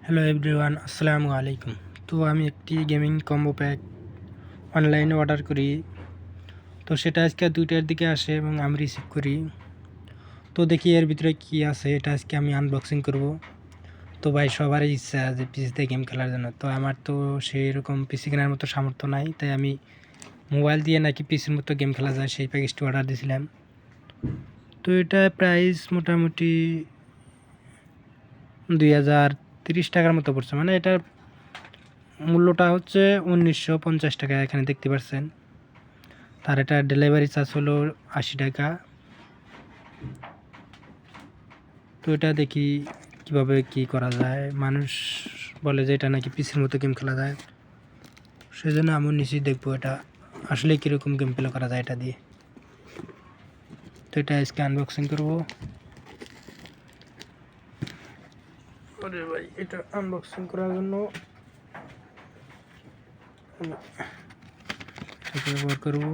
Hello everyone, আসসালামু আলাইকুম। তো আমি একটি গেমিং কম্বো প্যাক অনলাইনে অর্ডার করি। তো সেটা আজকে 2টার দিকে আসে এবং আমি রিসিভ করি। তো দেখি এর ভিতরে কী আছে, এটা আজকে আমি আনবক্সিং করব। তো ভাই সবারই ইচ্ছা যে পিসিতে গেম খেলার জন্য। তো আমার তো সেই রকম পিসি কেনার মতো সামর্থ্য নাই, তাই আমি মোবাইল দিয়ে নাকি পিসির মতো গেম খেলা যায় সেই প্যাকেজটি অর্ডার দিয়েছিলাম। তো এটা প্রাইস মোটামুটি 2030 টাকার মতো পড়ছে, মানে এটার মূল্যটা হচ্ছে 1950 টাকা, এখানে দেখতে পাচ্ছেন। তার এটা ডেলিভারি চার্জ হলো 80 টাকা। তো এটা দেখি কিভাবে কি করা যায়। মানুষ বলে যে এটা নাকি পিসির মতো গেম খেলা যায়, সেই জন্য আমি নিশ্চিত দেখবো এটা আসলে কীরকম গেম প্লে করা যায় এটা দিয়ে। তো এটা আজকে আনবক্সিং করবো। আরে ভাই, এটা আনবক্সিং করার জন্য এটাকে ব্যবহার করবো।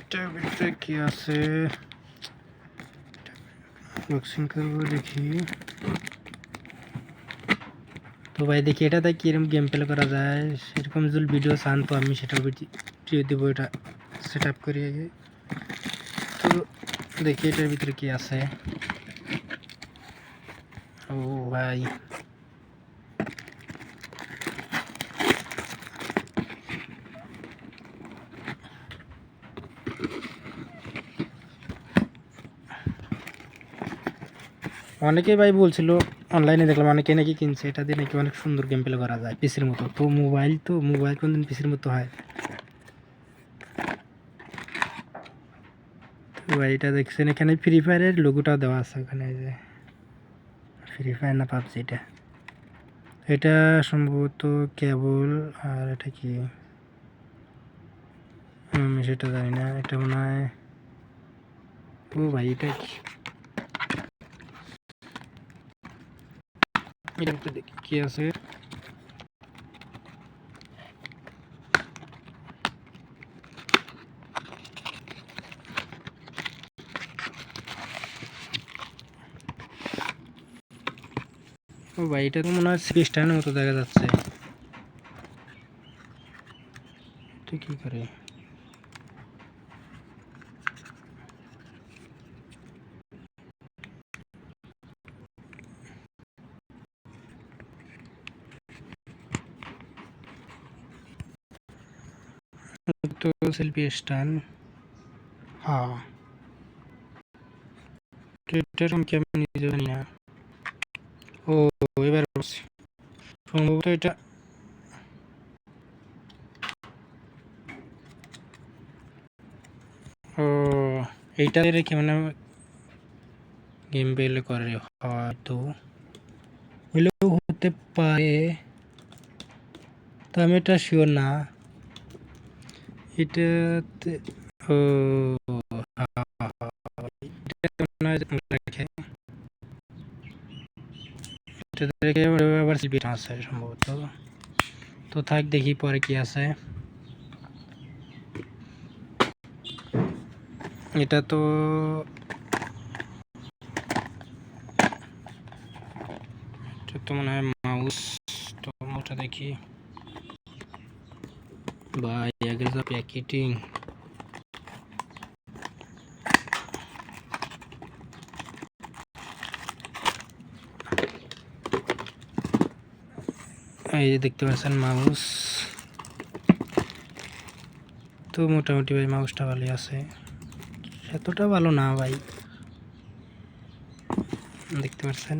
এটার ভিতরে কি আছে আনবক্সিং করবো, দেখি। তো ভাই দেখি এটাতে কীরকম গেম প্লে করা যায়, সেরকম যদি ভিডিও চান তো আমি সেটাও ভিডিও দেবো। এটা সেট আপ করি আগে। তো দেখি এটার ভিতরে কি আছে। ও ভাই, অনেকেই ভাই বলছিল, অনলাইনে দেখলাম অনেকে নাকি কিনছে, এটা দিয়ে নাকি অনেক সুন্দর গেম প্লে করা যায় পিসির মতো। তো মোবাইল কোনদিন পিসির মতো হয়? তো ভাই এটা দেখছেন, এখানে ফ্রি ফায়ারের লোগোটা দেওয়া আছে ওখানে, যে ফ্রি ফায়ার না পাবজি এটা। এটা সম্ভবত কেবল, আর এটা কি আমি সেটা জানি না। এটা মনে হয়, ও ভাই এটা কি, এটা তো দেখি কি আছে। ও ভাই, এটা তো মনে হয় সিস্টেমের মতো দেখা যাচ্ছে। এটা কি করে? তো সেলফি স্ট্যান্ড, হ্যাঁ। তো এটার আমি কেমন নিজে জানি না। ও, এবার বুঝছি। সম্ভবত এটা, ও এইটা রেখে মানে গেম প্লে করে, হয়তো হইলেও হতে পারে। তো আমি এটা শিওর না এটাতে। ও আবার সিলভিটা আছে সম্ভবত। তো থাক, দেখি পরে কি আছে। এটা তো মনে হয় মাউস। তো ওটা দেখি ভাই, আগে যা প্যাকেটিং। এই যে দেখতে পাচ্ছেন মাউস। তো মোটামুটি ভাই মাউসটা ভালোই আছে, এতটা ভালো না ভাই, দেখতে পাচ্ছেন।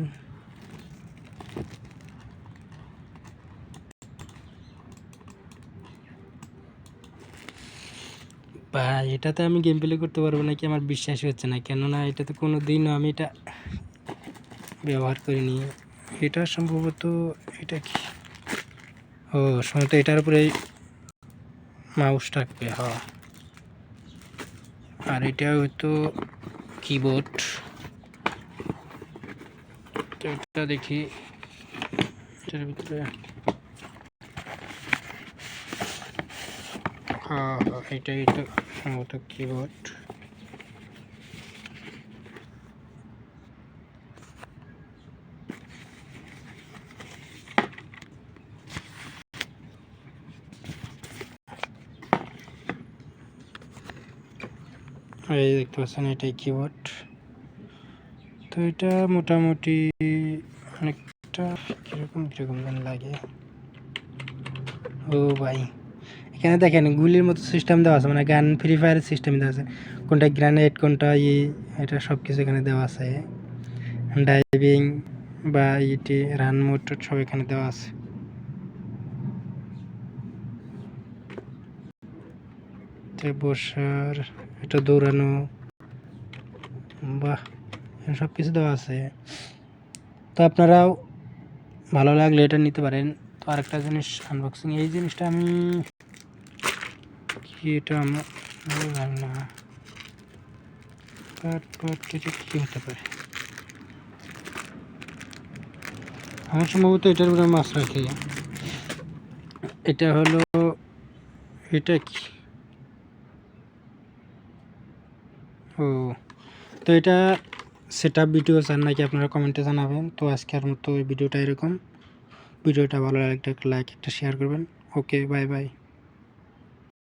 ভাই এটাতে আমি গেম প্লে করতে পারবো নাকি আমার বিশ্বাসই হচ্ছে না, কেননা এটাতে কোনো দিনও আমি এটা ব্যবহার করিনি। এটা সম্ভবত এটা কি, ও সম্ভবত এটার উপরে মাউস থাকবে, হ্যাঁ। আর এটা হয়তো কিবোর্ড। তো এটা দেখি এটার ভিতরে, হ্যাঁ এটা সম্ভবত কিবোর্ড। এই দেখতে পাচ্ছেন এটাই কিবোর্ড। তো এটা মোটামুটি অনেকটা কীরকম যেন লাগে। ও ভাই এখানে দেখেন গুলির মতো সিস্টেম দেওয়া আছে, মানে গান ফ্রি ফায়ারের সিস্টেম দেওয়া আছে, কোনটা গ্রানেড কোনটা এটা সব কিছু এখানে দেওয়া আছে। ডাইভিং বা ইটি রান মোড সব এখানে দেওয়া আছে। বসার, এটা দৌড়ানো, বাহ সব কিছু দেওয়া আছে। তো আপনারাও ভালো লাগলে এটা নিতে পারেন। তো আরেকটা জিনিস আনবক্সিং, এই জিনিসটা আমি কি, এটা আমার জানি না এটা কী হতে পারে। আমার সম্ভবত এটার উপরে মাছ রাখি। এটা হলো, এটা কি, ও তো এটা সেট আপ ভিডিও চান নাকি আপনারা কমেন্টে জানাবেন। তো আজকের মতো এই ভিডিওটা এরকম। ভিডিওটা ভালো লাগলে একটা লাইক, একটা শেয়ার করবেন। ওকে, বাই বাই।